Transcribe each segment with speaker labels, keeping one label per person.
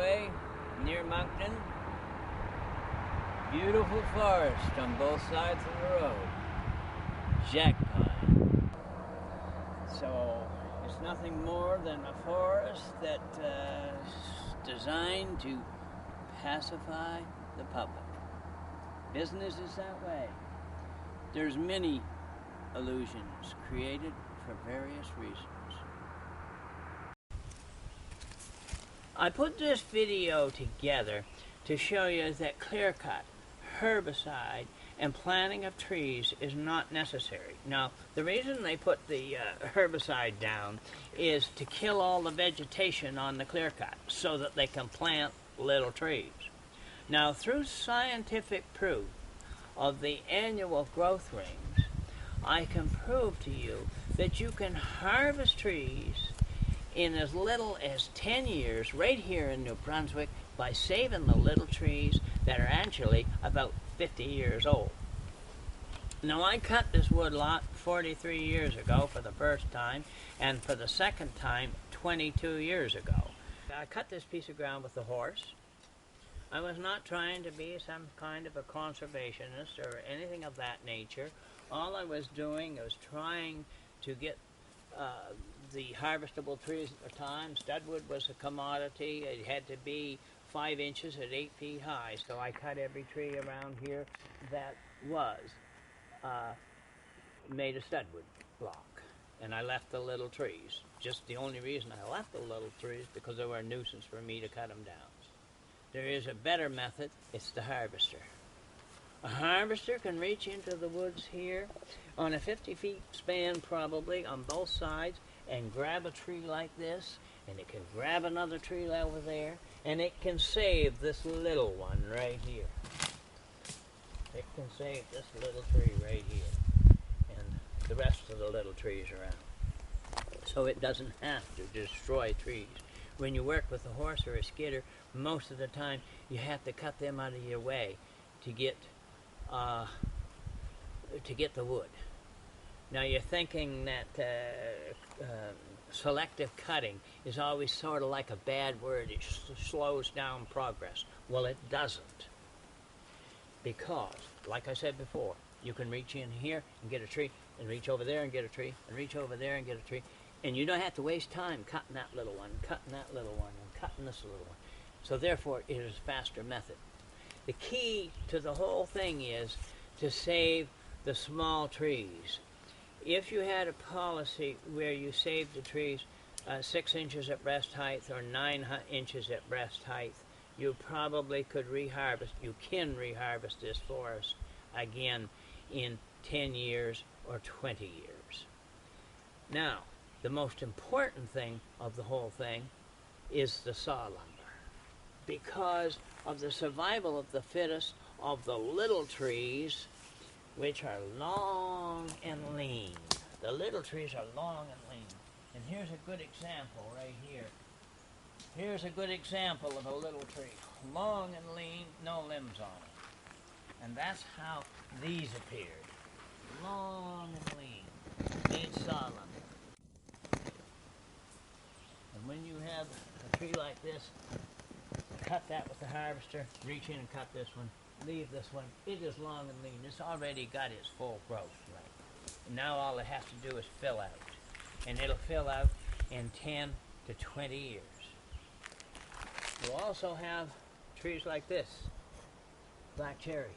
Speaker 1: way near Moncton. Beautiful forest on both sides of the road. Jack pine. So it's nothing more than a forest that's designed to pacify the public. Business is that way. There's many illusions created for various reasons. I put this video together to show you that clear cut, herbicide, and planting of trees is not necessary. Now, the reason they put the herbicide down is to kill all the vegetation on the clear cut so that they can plant little trees. Now, through scientific proof of the annual growth rings, I can prove to you that you can harvest trees in as little as 10 years right here in New Brunswick by saving the little trees that are actually about 50 years old. Now, I cut this wood lot 43 years ago for the first time, and for the second time 22 years ago. I cut this piece of ground with the horse. I was not trying to be some kind of a conservationist or anything of that nature. All I was doing was trying to get the harvestable trees at the time. Studwood was a commodity. It had to be 5 inches at 8 feet high, so I cut every tree around here that was made of studwood block, and I left the little trees. Just the only reason I left the little trees because they were a nuisance for me to cut them down. There is a better method. It's the harvester. A harvester can reach into the woods here on a 50-feet span probably on both sides and grab a tree like this, and it can grab another tree over there, and it can save this little one right here. It can save this little tree right here and the rest of the little trees around. So it doesn't have to destroy trees. When you work with a horse or a skidder, most of the time you have to cut them out of your way to get the wood. Now you're thinking that selective cutting is always sort of like a bad word. It slows down progress. Well, it doesn't. Because, like I said before, you can reach in here and get a tree, and reach over there and get a tree, and reach over there and get a tree, and you don't have to waste time cutting that little one, cutting that little one, and cutting this little one. So therefore, it is a faster method. The key to the whole thing is to save the small trees. If you had a policy where you saved the trees 6 inches at breast height or 9 inches at breast height, you probably could reharvest. You can reharvest this forest again in 10 years or 20 years. Now, the most important thing of the whole thing is the saw lumber. Because of the survival of the fittest of the little trees, which are long and lean. The little trees are long and lean. And here's a good example right here. Here's a good example of a little tree. Long and lean, no limbs on it. And that's how these appeared. Long and lean. Need saw lumber. And when you have a tree like this, cut that with the harvester, reach in and cut this one, leave this one. It is long and lean. It's already got its full growth, right? And now all it has to do is fill out. And it'll fill out in 10 to 20 years. You'll also have trees like this, black cherry.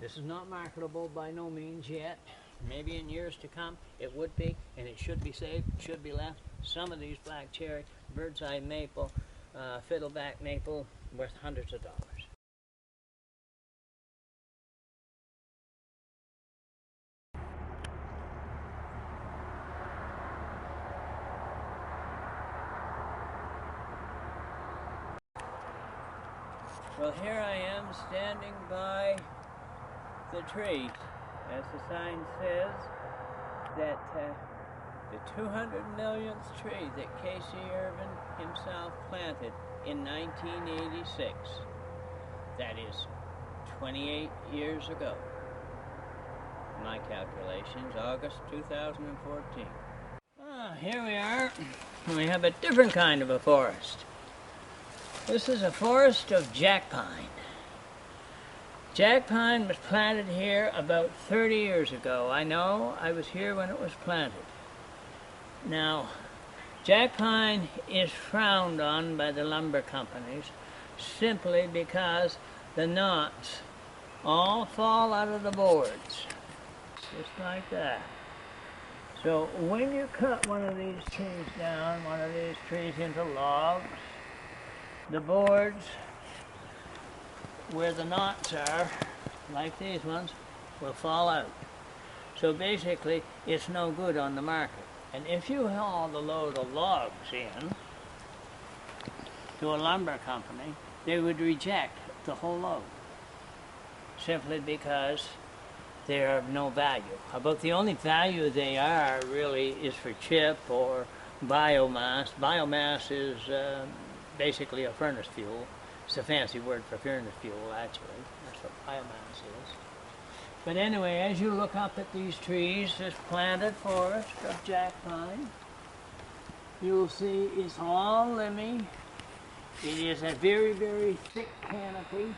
Speaker 1: This is not marketable by no means yet. Maybe in years to come it would be, and it should be saved, should be left. Some of these black cherry, bird's eye maple, fiddleback maple, worth hundreds of dollars. Well, here I am standing by the tree. As the sign says, that the 200 millionth tree that Casey Irvin himself planted in 1986. That is 28 years ago. My calculations, August 2014. Here we are. We have a different kind of a forest. This is a forest of jack pine. Jack pine was planted here about 30 years ago. I know, I was here when it was planted. Now, jack pine is frowned on by the lumber companies simply because the knots all fall out of the boards, just like that. So when you cut one of these trees down, one of these trees into logs, the boards where the knots are, like these ones, will fall out. So basically, it's no good on the market. And if you haul the load of logs in to a lumber company, they would reject the whole load, simply because they're of no value. About the only value they are really is for chip or biomass. Biomass is basically a furnace fuel. It's a fancy word for furnace fuel, actually. That's what biomass is. But anyway, as you look up at these trees, this planted forest of jack pine, you'll see it's all limby. It is a very, very thick canopy,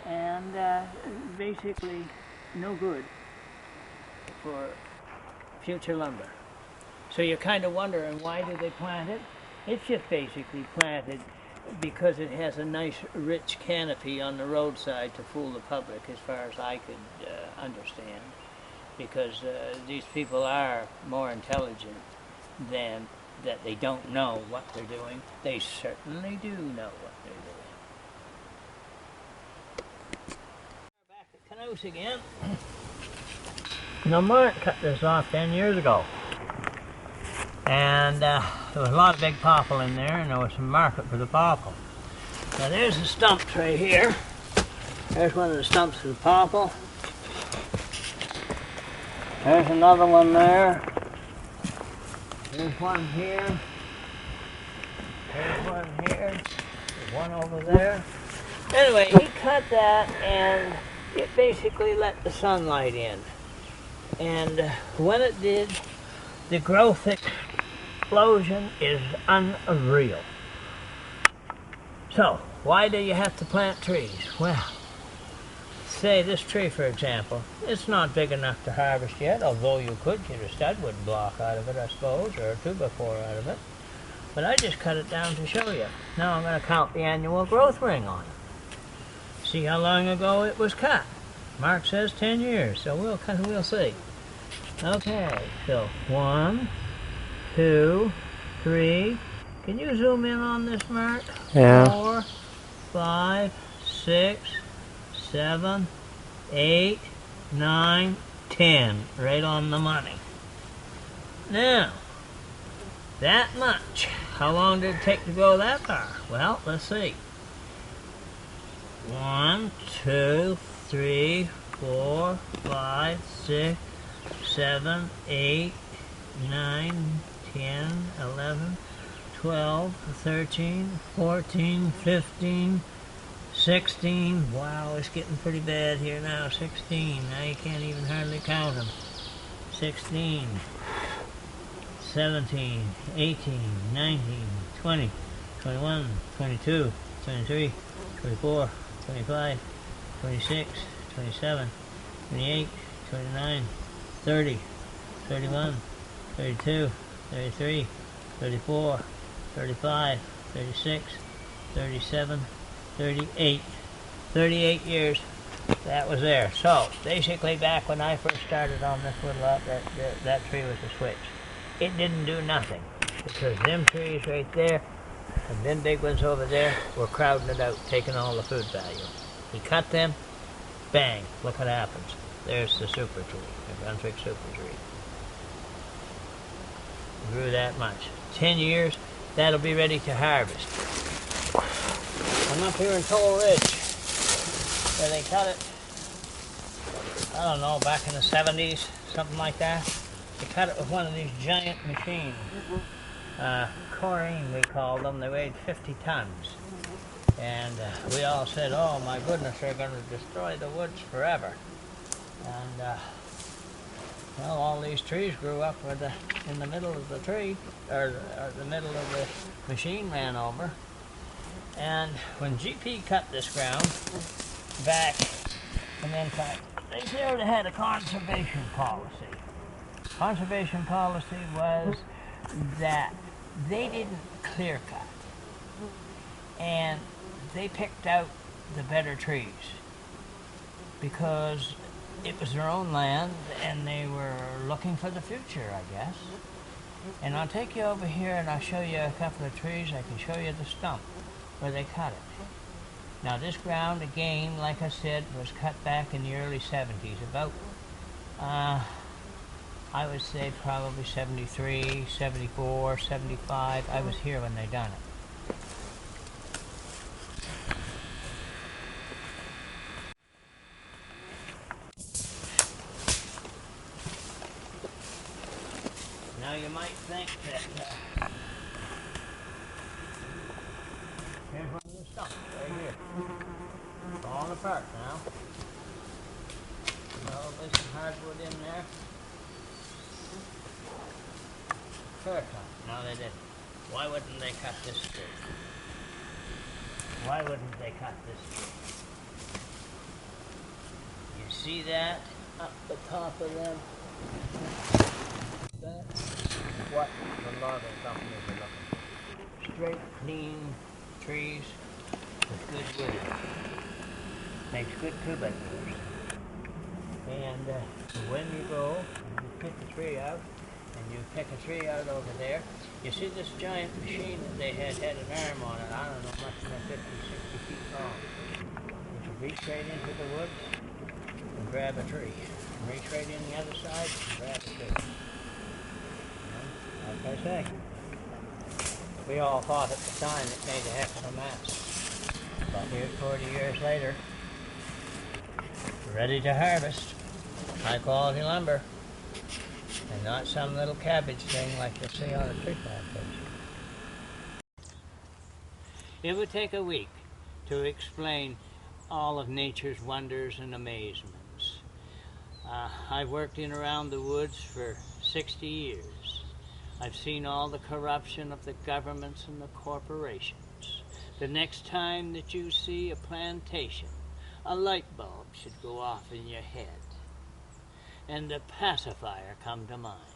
Speaker 1: and basically no good for future lumber. So you're kind of wondering, why did they plant it? It's just basically planted because it has a nice rich canopy on the roadside to fool the public, as far as I could understand, because these people are more intelligent than that they don't know what they're doing. They certainly do know what they're doing. Back at Canoes again. Now, Mark cut this off 10 years ago. And there was a lot of big popple in there, and there was some market for the popple. Now there's the stumps right here. There's one of the stumps of the popple. There's another one there. There's one here. There's one here. There's one over there. Anyway, he cut that, and it basically let the sunlight in. And when it did, the growth explosion is unreal. So, why do you have to plant trees? Well, say this tree, for example, it's not big enough to harvest yet, although you could get a studwood block out of it, I suppose, or a 2x4 out of it. But I just cut it down to show you. Now I'm going to count the annual growth ring on it. See how long ago it was cut. Mark says 10 years, so we'll see. Okay, so 1, 2, 3. Can you zoom in on this, Mark?
Speaker 2: Yeah.
Speaker 1: 4, 5, 6, 7, 8, 9, 10. Right on the money. Now, that much. How long did it take to go that far? Well, let's see. 1, 2, 3, 4, 5, 6, 7, 8, 9, 10, 11, 12, 13, 14, 15, 16. Wow, it's getting pretty bad here now. 16. Now you can't even hardly count them. 16, 17, 18, 19, 20, 21, 22, 23, 24, 25, 26, 27, 28, 29, 30, 31, 32, 33, 34, 35, 36, 37, 38. 38 years that was there. So, basically back when I first started on this little lot, that tree was a switch. It didn't do nothing, because them trees right there and them big ones over there were crowding it out, taking all the food value. He cut them, bang, look what happens. There's the super tree, the Brunswick super tree. Grew that much. 10 years, that'll be ready to harvest. I'm up here in Toll Ridge, where they cut it, I don't know, back in the 70s, something like that. They cut it with one of these giant machines. Corine, we called them. They weighed 50 tons. And we all said, oh my goodness, they're going to destroy the woods forever. And well, all these trees grew up in the middle of the tree, or the middle of the machine ran over. And when GP cut this ground back and then cut, they sort of had a conservation policy. Conservation policy was that they didn't clear cut, and they picked out the better trees because it was their own land and they were looking for the future, I guess. And I'll take you over here and I'll show you a couple of trees. I can show you the stump where they cut it. Now this ground, again, like I said, was cut back in the early 70s, about, I would say probably 73, 74, 75. I was here when they done it. Now you might think that here's one of the stumps right here. Falling apart now. Oh, there's some hardwood in there. Fair cut. No, they didn't. Why wouldn't they cut this tree? Why wouldn't they cut this tree? You see that up the top of them? That's what the logging companies are looking for. Straight, clean trees with good wood. Makes good two-by-fours. And when you go and you pick a tree out, and you pick a tree out over there, you see this giant machine that they had an arm on it, I don't know, much more 50, 60 feet long. You can reach right into the woods and grab a tree. And reach right in the other side and grab a tree. Like I say, we all thought at the time it made a heck of a mess. But here's 40 years later, ready to harvest high quality lumber. And not some little cabbage thing like you see on a tree plantation. It would take a week to explain all of nature's wonders and amazements. I've worked in around the woods for 60 years. I've seen all the corruption of the governments and the corporations. The next time that you see a plantation, a light bulb should go off in your head and the pacifier come to mind.